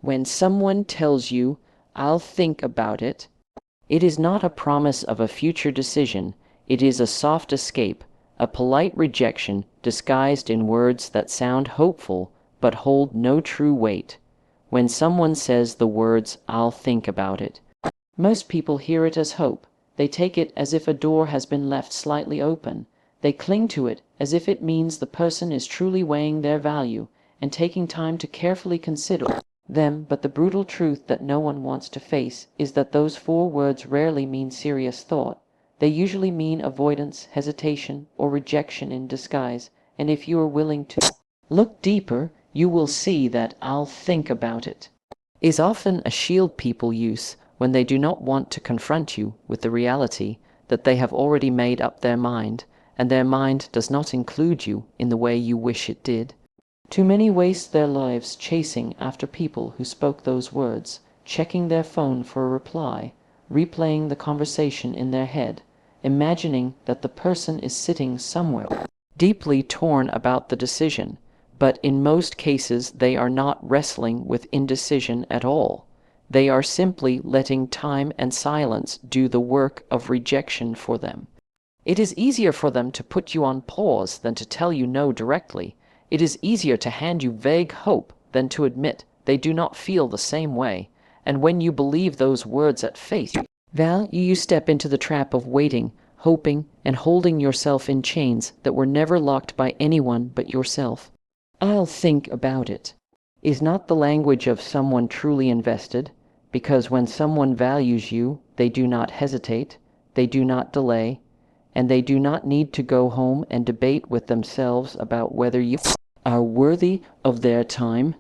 When someone tells you, "I'll think about it," it is not a promise of a future decision. It is a soft escape, a polite rejection disguised in words that sound hopeful but hold no true weight. When someone says the words, "I'll think about it," most people hear it as hope. They take it as if a door has been left slightly open. They cling to it as if it means the person is truly weighing their value and taking time to carefully consider them. But the brutal truth that no one wants to face is that those 4 words rarely mean serious thought. They usually mean avoidance, hesitation, or rejection in disguise. And if you are willing to look deeper, you will see that "I'll think about it" is often a shield people use when they do not want to confront you with the reality that they have already made up their mind, and their mind does not include you in the way you wish it did. Too many waste their lives chasing after people who spoke those words, checking their phone for a reply, replaying the conversation in their head, imagining that the person is sitting somewhere deeply torn about the decision. But in most cases they are not wrestling with indecision at all. They are simply letting time and silence do the work of rejection for them. It is easier for them to put you on pause than to tell you no directly. It is easier to hand you vague hope than to admit they do not feel the same way. And when you believe those words at face value, you step into the trap of waiting, hoping, and holding yourself in chains that were never locked by anyone but yourself. "I'll think about it" is not the language of someone truly invested, because when someone values you, they do not hesitate, they do not delay, and they do not need to go home and debate with themselves about whether you are worthy of their time.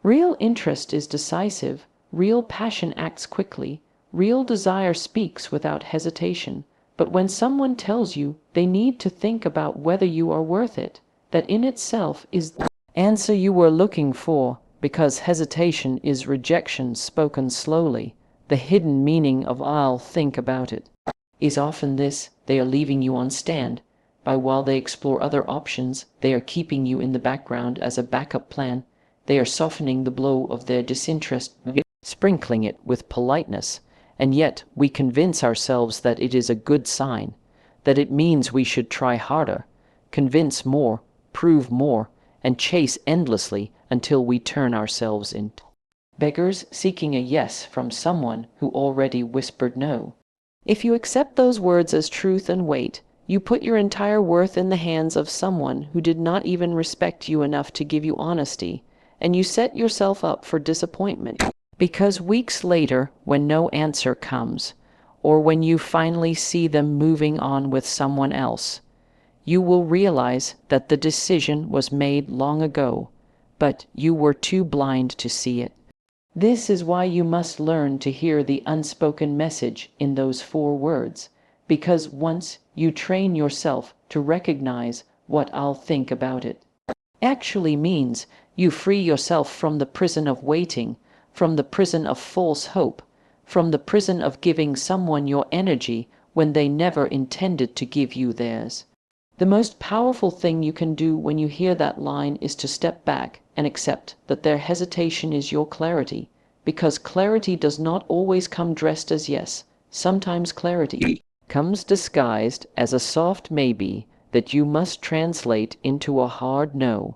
Real interest is decisive, real passion acts quickly, real desire speaks without hesitation. But when someone tells you they need to think about whether you are worth it, that in itself is the answer you were looking for, because hesitation is rejection spoken slowly. The hidden meaning of "I'll think about it" is often this: they are leaving you on stand. While they explore other options, they are keeping you in the background as a backup plan. They are softening the blow of their disinterest, sprinkling it with politeness. And yet we convince ourselves that it is a good sign, that it means we should try harder, convince more, prove more, and chase endlessly until we turn ourselves into beggars seeking a yes from someone who already whispered no. If you accept those words as truth and wait, you put your entire worth in the hands of someone who did not even respect you enough to give you honesty, and you set yourself up for disappointment. Because weeks later, when no answer comes, or when you finally see them moving on with someone else, you will realize that the decision was made long ago, but you were too blind to see it. This is why you must learn to hear the unspoken message in those 4 words, because once you train yourself to recognize what "I'll think about it" actually means, you free yourself from the prison of waiting, from the prison of false hope, from the prison of giving someone your energy when they never intended to give you theirs. The most powerful thing you can do when you hear that line is to step back and accept that their hesitation is your clarity, because clarity does not always come dressed as yes. Sometimes clarity comes disguised as a soft maybe that you must translate into a hard no.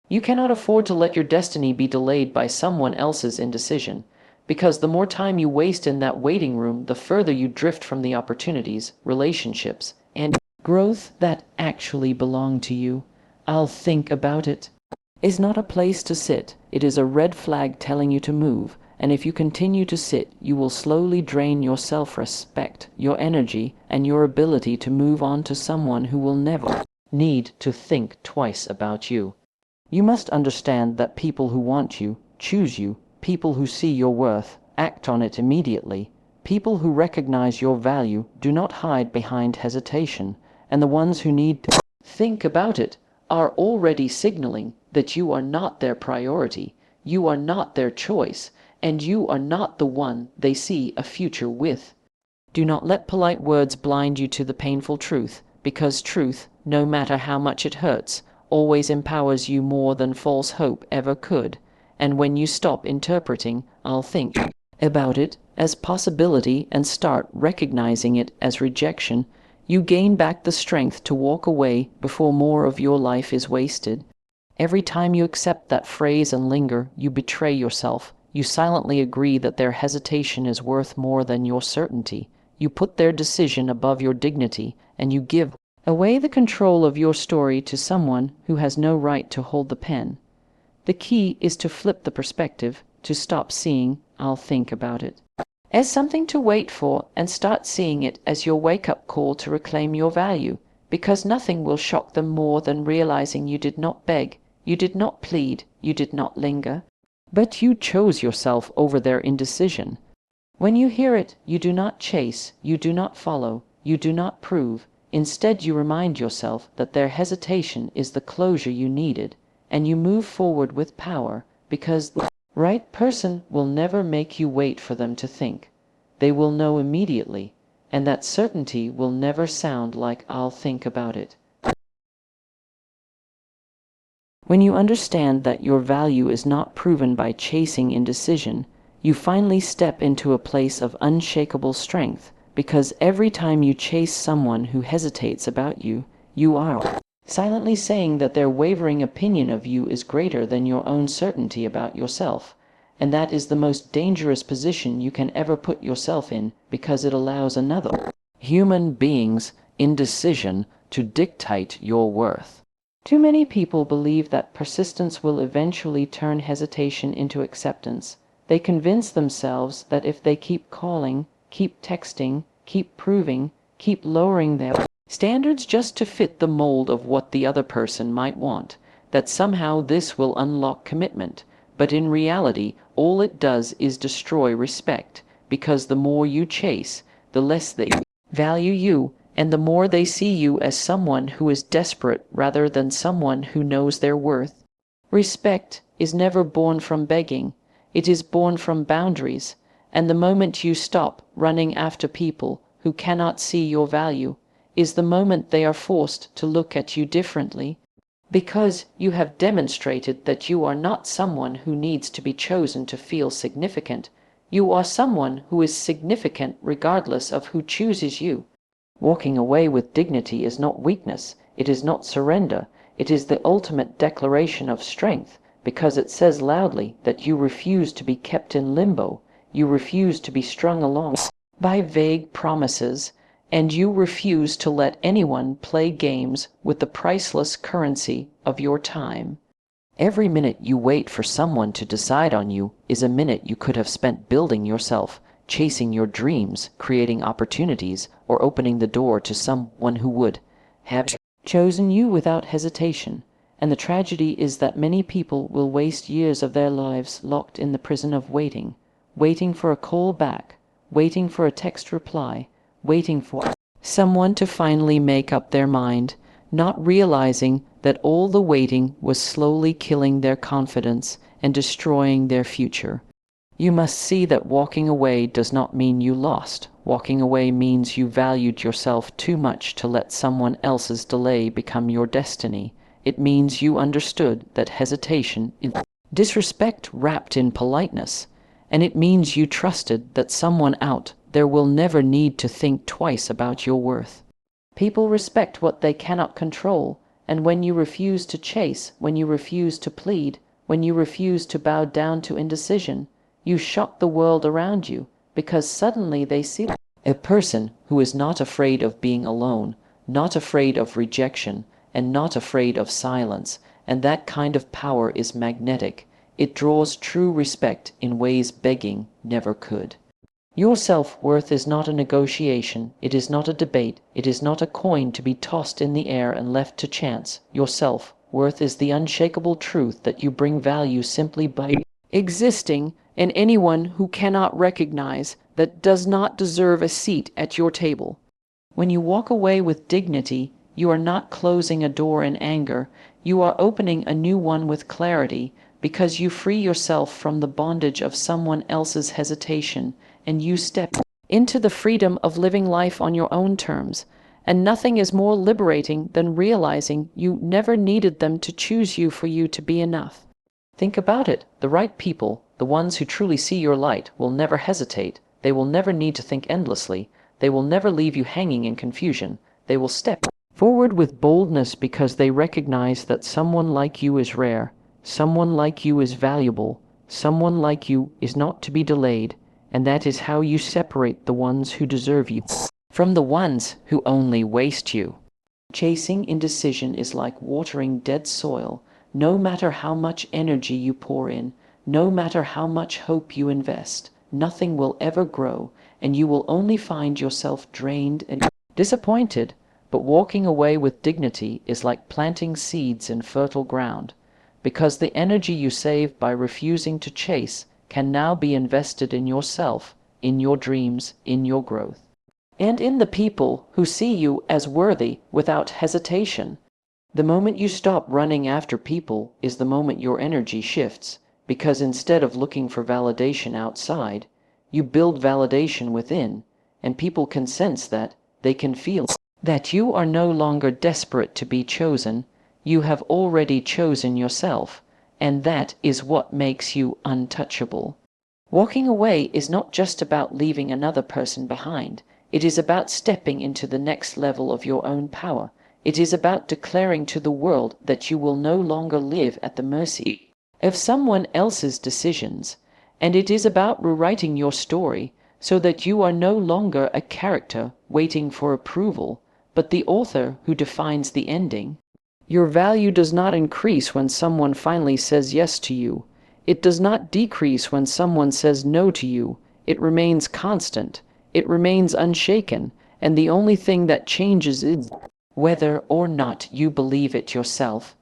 You cannot afford to let your destiny be delayed by someone else's indecision, because the more time you waste in that waiting room, the further you drift from the opportunities, relationships, and growth that actually belong to you. "I'll think about it" is not a place to sit. It is a red flag telling you to move, and if you continue to sit, you will slowly drain your self-respect, your energy, and your ability to move on to someone who will never need to think twice about you. You must understand that people who want you, choose you, people who see your worth, act on it immediately. People who recognize your value do not hide behind hesitation, and the ones who need to think about it are already signaling that you are not their priority, you are not their choice, and you are not the one they see a future with. Do not let polite words blind you to the painful truth, because truth, no matter how much it hurts, always empowers you more than false hope ever could. And when you stop interpreting "I'll think about it" as possibility and start recognizing it as rejection, you gain back the strength to walk away before more of your life is wasted. Every time you accept that phrase and linger, you betray yourself. You silently agree that their hesitation is worth more than your certainty. You put their decision above your dignity, and you give away the control of your story to someone who has no right to hold the pen. The key is to flip the perspective, to stop seeing "I'll think about it" as something to wait for and start seeing it as your wake-up call to reclaim your value, because nothing will shock them more than realizing you did not beg, you did not plead, you did not linger, but you chose yourself over their indecision. When you hear it, you do not chase, you do not follow, you do not prove. Instead, you remind yourself that their hesitation is the closure you needed, and you move forward with power, because the right person will never make you wait for them to think. They will know immediately, and that certainty will never sound like "I'll think about it." When you understand that your value is not proven by chasing indecision, you finally step into a place of unshakable strength, because every time you chase someone who hesitates about you, you are silently saying that their wavering opinion of you is greater than your own certainty about yourself. And that is the most dangerous position you can ever put yourself in, because it allows another human being's indecision to dictate your worth. Too many people believe that persistence will eventually turn hesitation into acceptance. They convince themselves that if they keep calling, keep texting, keep proving, keep lowering their standards just to fit the mold of what the other person might want, that somehow this will unlock commitment. But in reality, all it does is destroy respect, because the more you chase, the less they value you, and the more they see you as someone who is desperate rather than someone who knows their worth. Respect is never born from begging. It is born from boundaries, and the moment you stop running after people who cannot see your value is the moment they are forced to look at you differently, because you have demonstrated that you are not someone who needs to be chosen to feel significant. You are someone who is significant regardless of who chooses you. Walking away with dignity is not weakness, it is not surrender, it is the ultimate declaration of strength, because it says loudly that you refuse to be kept in limbo, you refuse to be strung along by vague promises, and you refuse to let anyone play games with the priceless currency of your time. Every minute you wait for someone to decide on you is a minute you could have spent building yourself, chasing your dreams, creating opportunities, or opening the door to someone who would have chosen you without hesitation. And the tragedy is that many people will waste years of their lives locked in the prison of waiting, waiting for a call back, waiting for a text reply, waiting for someone to finally make up their mind, not realizing that all the waiting was slowly killing their confidence and destroying their future. You must see that walking away does not mean you lost. Walking away means you valued yourself too much to let someone else's delay become your destiny. It means you understood that hesitation is disrespect wrapped in politeness, and it means you trusted that someone out there will never need to think twice about your worth. People respect what they cannot control, and when you refuse to chase, when you refuse to plead, when you refuse to bow down to indecision, you shock the world around you, because suddenly they see a person who is not afraid of being alone, not afraid of rejection, and not afraid of silence, and that kind of power is magnetic. It draws true respect in ways begging never could. Your self-worth is not a negotiation, it is not a debate, it is not a coin to be tossed in the air and left to chance. Your self-worth is the unshakable truth that you bring value simply by existing, and anyone who cannot recognize that does not deserve a seat at your table. When you walk away with dignity, you are not closing a door in anger, you are opening a new one with clarity, because you free yourself from the bondage of someone else's hesitation, and you step into the freedom of living life on your own terms. And nothing is more liberating than realizing you never needed them to choose you for you to be enough. Think about it. The right people, the ones who truly see your light, will never hesitate. They will never need to think endlessly. They will never leave you hanging in confusion. They will step forward with boldness because they recognize that someone like you is rare, someone like you is valuable, someone like you is not to be delayed, and that is how you separate the ones who deserve you from the ones who only waste you. Chasing indecision is like watering dead soil. No matter how much energy you pour in, no matter how much hope you invest, nothing will ever grow, and you will only find yourself drained and disappointed. But walking away with dignity is like planting seeds in fertile ground, because the energy you save by refusing to chase can now be invested in yourself, in your dreams, in your growth, and in the people who see you as worthy without hesitation. The moment you stop running after people is the moment your energy shifts, because instead of looking for validation outside, you build validation within, and people can sense that, they can feel that you are no longer desperate to be chosen. You have already chosen yourself, and that is what makes you untouchable. Walking away is not just about leaving another person behind. It is about stepping into the next level of your own power. It is about declaring to the world that you will no longer live at the mercy of someone else's decisions. And it is about rewriting your story so that you are no longer a character waiting for approval, but the author who defines the ending. Your value does not increase when someone finally says yes to you. It does not decrease when someone says no to you. It remains constant. It remains unshaken. And the only thing that changes is whether or not you believe it yourself.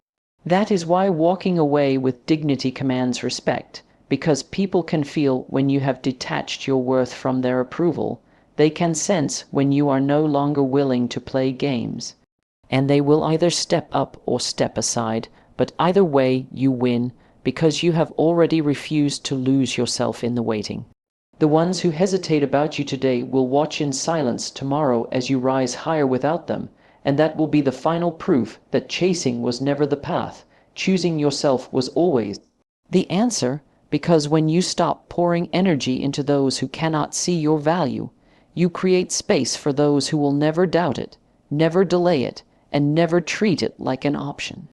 That is why walking away with dignity commands respect, because people can feel when you have detached your worth from their approval. They can sense when you are no longer willing to play games. And they will either step up or step aside, but either way you win, because you have already refused to lose yourself in the waiting. The ones who hesitate about you today will watch in silence tomorrow as you rise higher without them, and that will be the final proof that chasing was never the path. Choosing yourself was always the answer, because when you stop pouring energy into those who cannot see your value, you create space for those who will never doubt it, never delay it, and never treat it like an option.